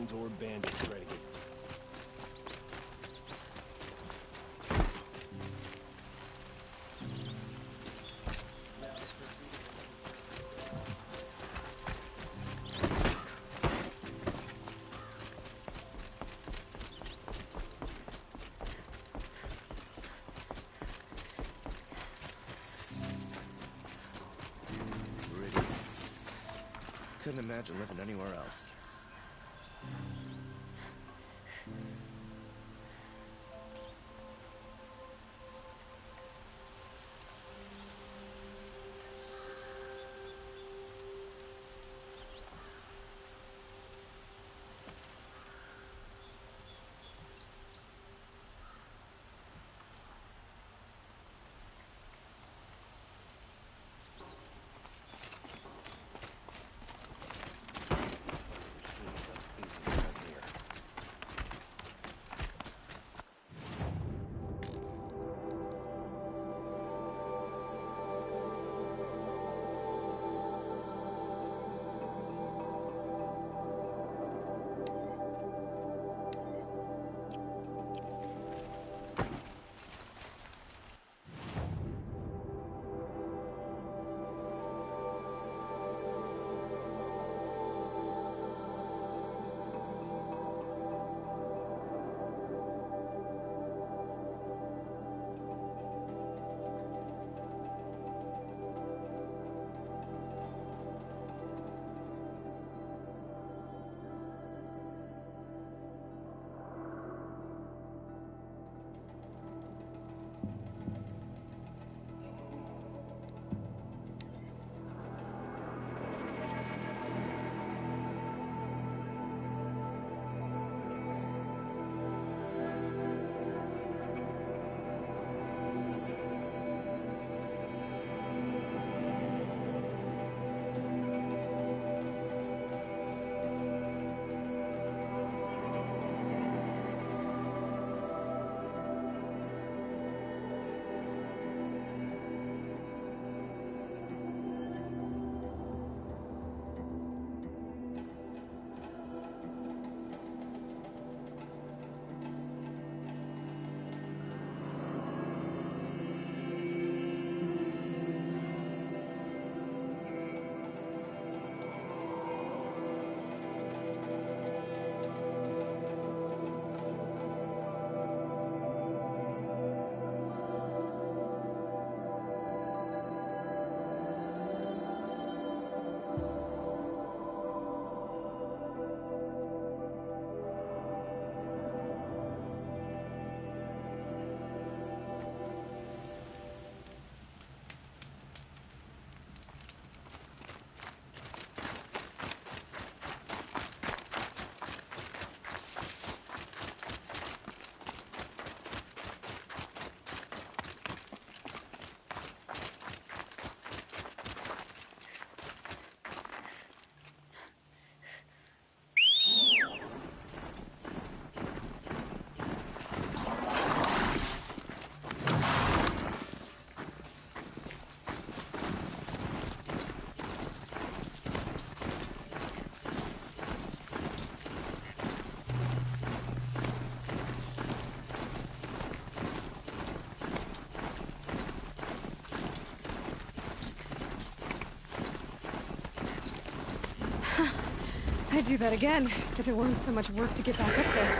civilians or bandits try to get... Couldn't imagine living anywhere else. I'd do that again, if it weren't so much work to get back up there.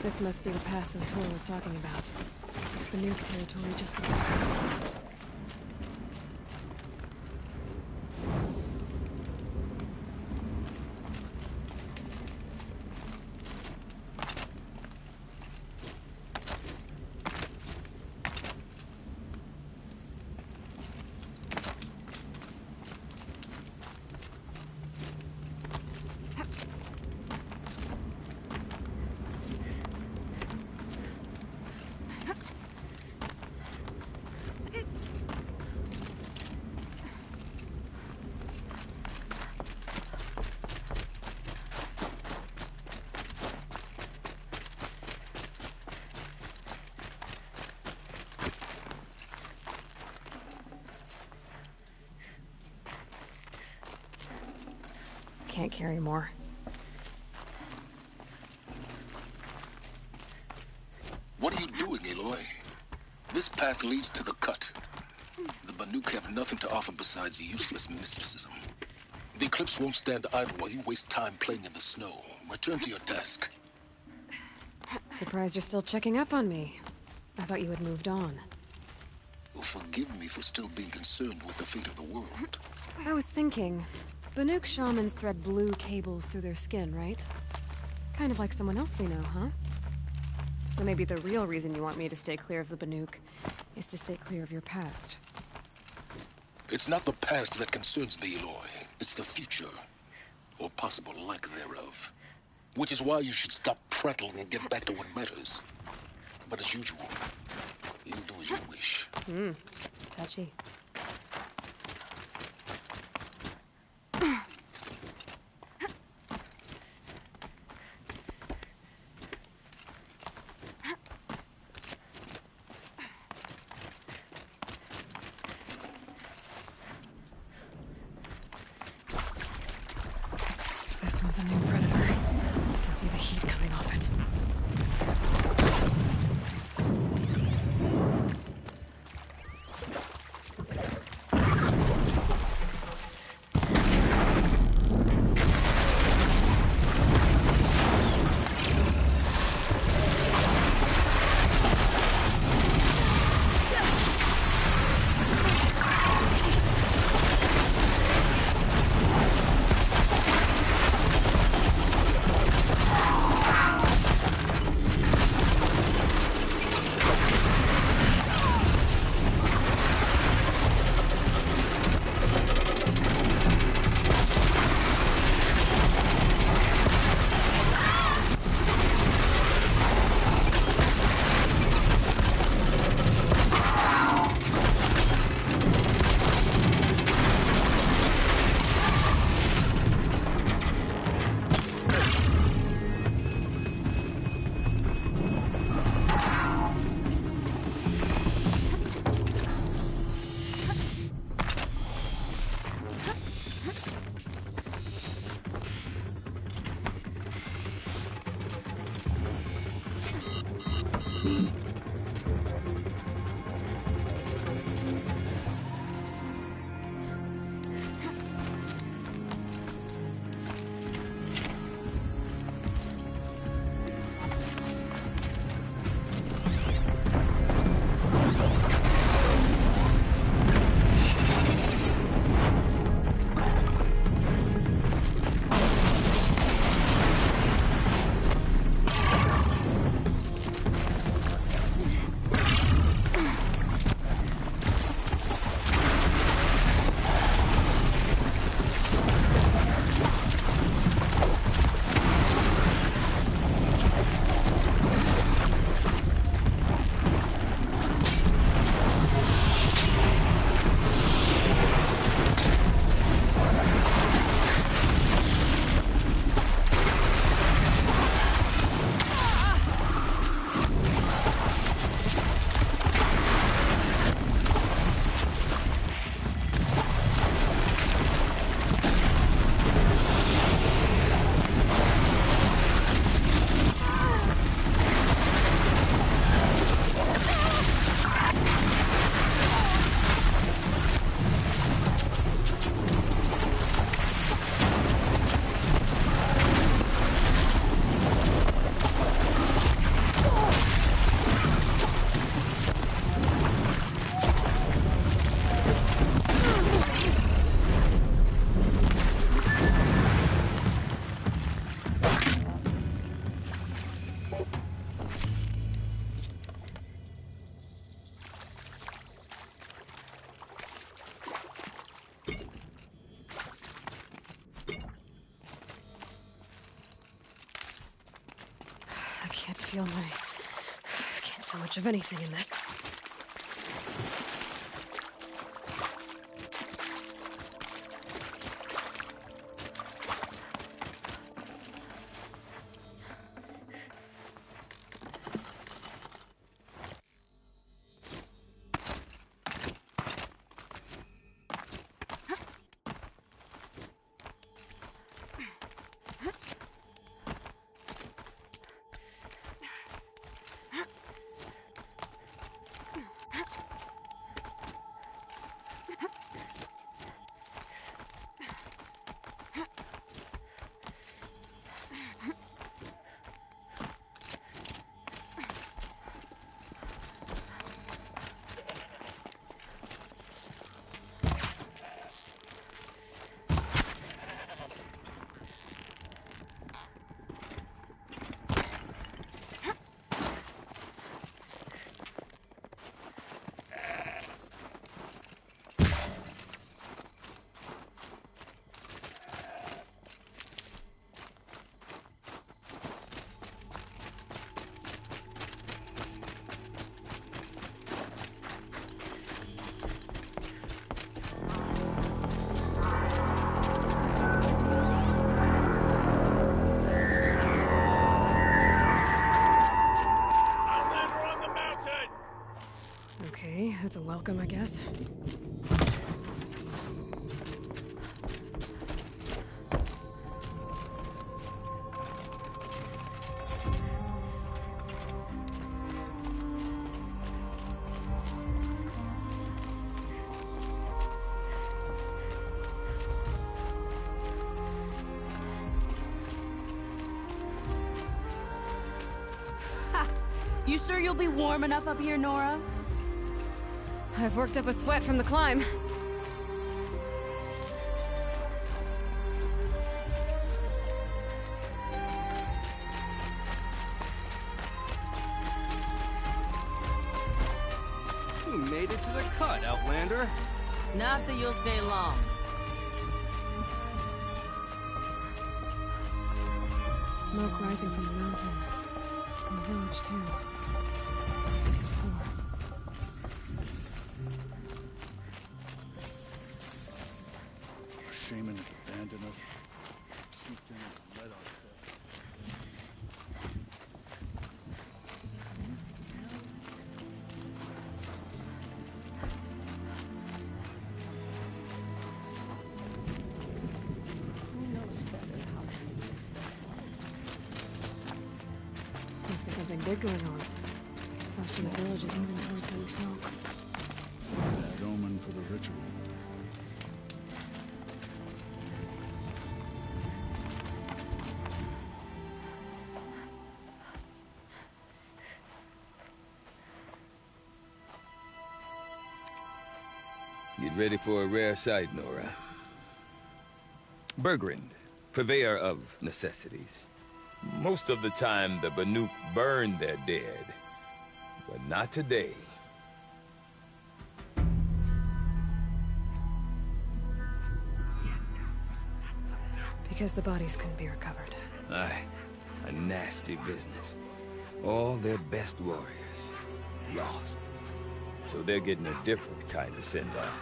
This must be the pass Ventura was talking about. The nuke territory just above. can't carry more. What are you doing, Aloy? This path leads to the cut. The Banuk have nothing to offer besides useless mysticism. The Eclipse won't stand idle while you waste time playing in the snow. Return to your task. Surprised you're still checking up on me. I thought you had moved on. Well, forgive me for still being concerned with the fate of the world. I was thinking, Banuk shamans thread blue cables through their skin, right? Kind of like someone else we know, huh? So maybe the real reason you want me to stay clear of the Banuk is to stay clear of your past. It's not the past that concerns me, Aloy. It's the future. Or possible lack thereof. Which is why you should stop prattling and get back to what matters. But as usual, you do as you wish. Touchy. This one's a new predator. I can see the heat coming off it. I can't feel much of anything in this. Okay, that's a welcome, I guess. You sure you'll be warm enough up here, Nora? I've worked up a sweat from the climb. You made it to the cut, Outlander. Not that you'll stay long. Smoke rising from the mountain. And the village, too. This is 4. Shaman has abandoned us. Chieftain has led our steps. Must be something big going on. Most of the village is moving towards some smoke. Bad omen for the ritual. Get ready for a rare sight, Nora. Bergrand, purveyor of necessities. Most of the time, the Banuk burn their dead. But not today. Because the bodies couldn't be recovered. Aye, a nasty business. All their best warriors lost. So they're getting a different kind of send-off.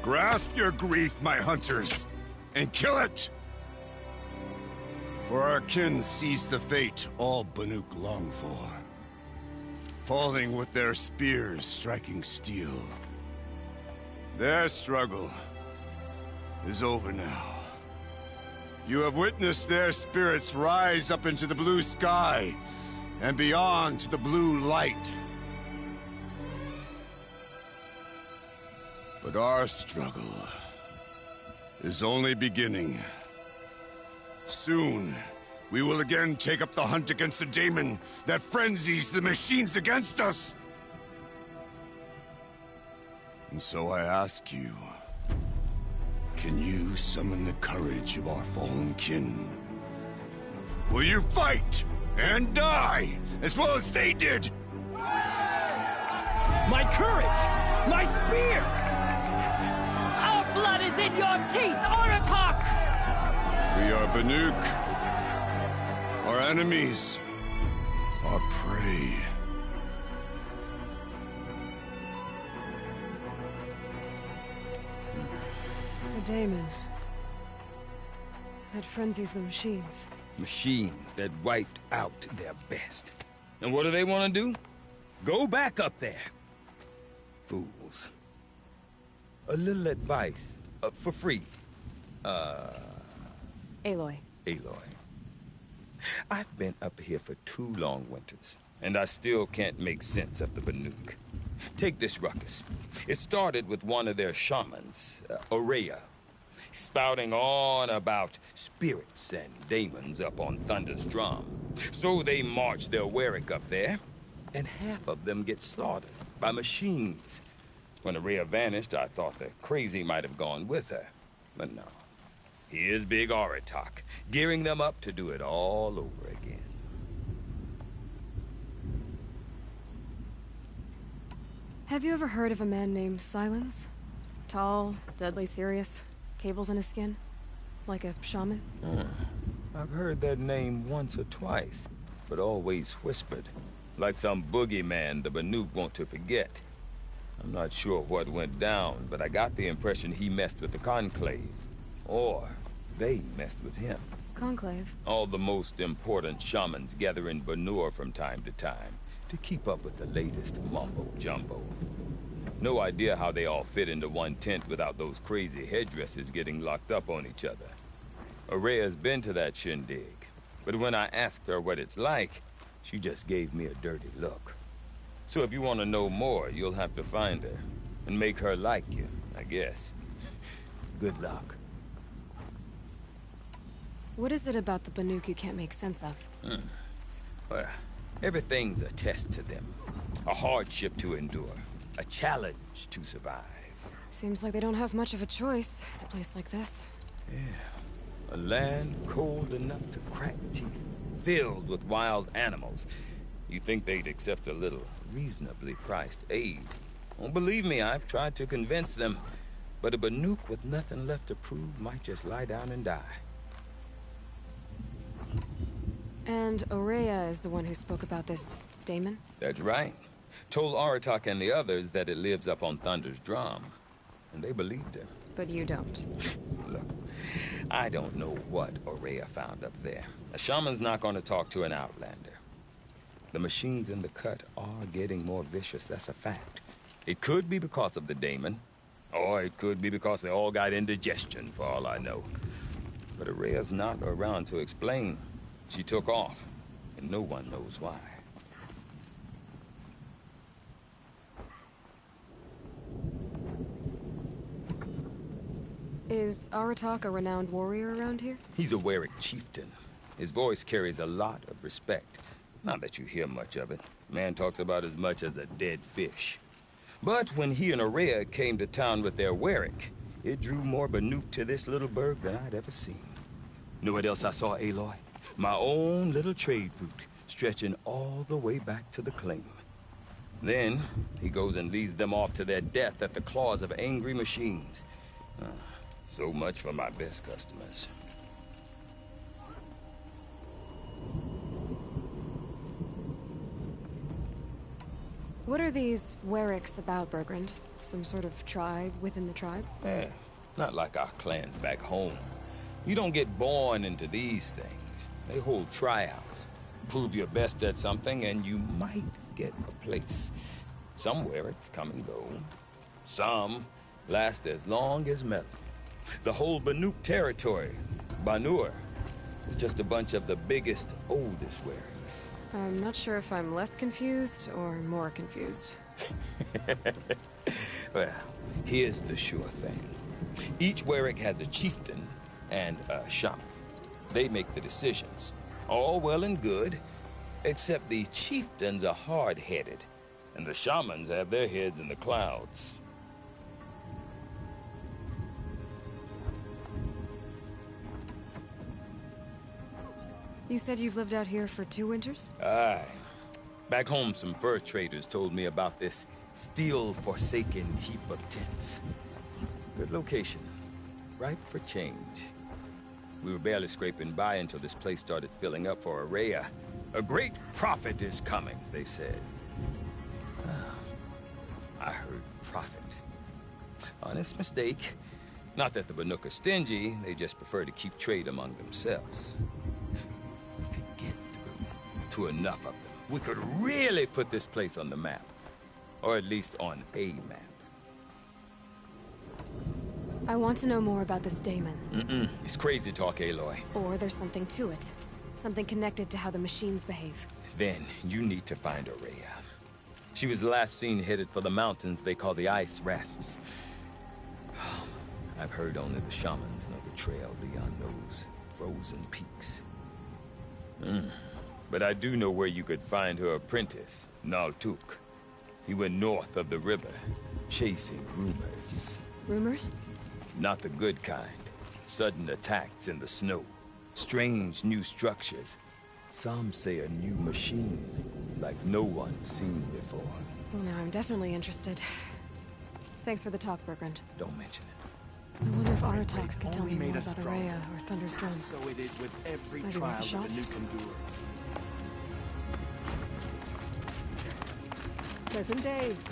Grasp your grief, my hunters, and kill it! For our kin sees the fate all Banuk long for. Falling with their spears striking steel. Their struggle is over now. You have witnessed their spirits rise up into the blue sky, and beyond to the blue light. But our struggle is only beginning. Soon, we will again take up the hunt against the daemon that frenzies the machines against us. And so I ask you, can you summon the courage of our fallen kin? Will you fight and die as well as they did? My courage! My spear! Our blood is in your teeth, Oratok! We are Banuk. Our enemies are prey. The daemon. That frenzies the machines. Machines that wiped out their best. And what do they want to do? Go back up there. Fools. A little advice, for free. Aloy. Aloy. I've been up here for 2 long winters, and I still can't make sense of the Banuk. Take this ruckus. It started with one of their shamans, Ourea, spouting on about spirits and demons up on Thunder's drum. So they march their Werik up there, and half of them get slaughtered by machines. When Ourea vanished, I thought the crazy might have gone with her. But no. Here's Big Aratak, gearing them up to do it all over again. Have you ever heard of a man named Silence? Tall, deadly serious, cables in his skin? Like a shaman? I've heard that name once or twice, but always whispered. Like some boogeyman the Banuk want to forget. I'm not sure what went down, but I got the impression he messed with the Conclave. Or they messed with him. Conclave? All the most important shamans gather in Banur from time to time to keep up with the latest mumbo-jumbo. No idea how they all fit into one tent without those crazy headdresses getting locked up on each other. Ourea's been to that shindig, but when I asked her what it's like, she just gave me a dirty look. So if you want to know more, you'll have to find her and make her like you, I guess. Good luck. What is it about the Banuk you can't make sense of? Well, everything's a test to them. A hardship to endure. A challenge to survive. Seems like they don't have much of a choice in a place like this. Yeah. A land cold enough to crack teeth, filled with wild animals. You think they'd accept a little reasonably priced aid? Well, believe me, I've tried to convince them. But a Banuk with nothing left to prove might just lie down and die. And Ourea is the one who spoke about this daemon? That's right. Told Aratak and the others that it lives up on Thunder's drum. And they believed him. But you don't. Look, I don't know what Ourea found up there. A shaman's not going to talk to an outlander. The machines in the cut are getting more vicious, that's a fact. It could be because of the daemon, or it could be because they all got indigestion, for all I know. But Ourea's not around to explain. She took off, and no one knows why. Is Aratak a renowned warrior around here? He's a Werik chieftain. His voice carries a lot of respect. Not that you hear much of it. Man talks about as much as a dead fish. But when he and Ourea came to town with their Werik, it drew more Banuk to this little burg than I'd ever seen. Know what else I saw, Aloy? My own little trade route, stretching all the way back to the claim. Then, he goes and leads them off to their death at the claws of angry machines. So much for my best customers. What are these Weriks about, Bergrand? Some sort of tribe within the tribe? Eh, not like our clans back home. You don't get born into these things. They hold tryouts. Prove your best at something and you might get a place. Some Weriks come and go. Some last as long as Melon. The whole Banuk territory, Banur, is just a bunch of the biggest, oldest Weriks. I'm not sure if I'm less confused or more confused. Well, here's the sure thing. Each Werik has a chieftain and a shaman. They make the decisions. All well and good, except the chieftains are hard-headed, and the shamans have their heads in the clouds. You said you've lived out here for 2 winters? Aye. Back home, some fur traders told me about this steel-forsaken heap of tents. Good location. Ripe for change. We were barely scraping by until this place started filling up for Ourea. A great prophet is coming, they said. I heard prophet. Honest mistake. Not that the Banuk are stingy, they just prefer to keep trade among themselves. We could get through to enough of them. We could really put this place on the map. Or at least on a map. I want to know more about this Daemon. It's crazy talk, Aloy. Or there's something to it. Something connected to how the machines behave. Then, you need to find Ourea. She was last seen headed for the mountains they call the Ice Rafts. I've heard only the shamans know the trail beyond those frozen peaks. But I do know where you could find her apprentice, Naltuk. He went north of the river, chasing rumors. Rumors? Not the good kind. Sudden attacks in the snow. Strange new structures. Some say a new machine, like no one's seen before. Well, now I'm definitely interested. Thanks for the talk, Bergrand. Don't mention it. I wonder if Aratak can tell only me more made us about stronger. Ourea or Thunder's Drum. So it is with every Maybe trial worth a that the shot? Banuk endure. Pleasant days.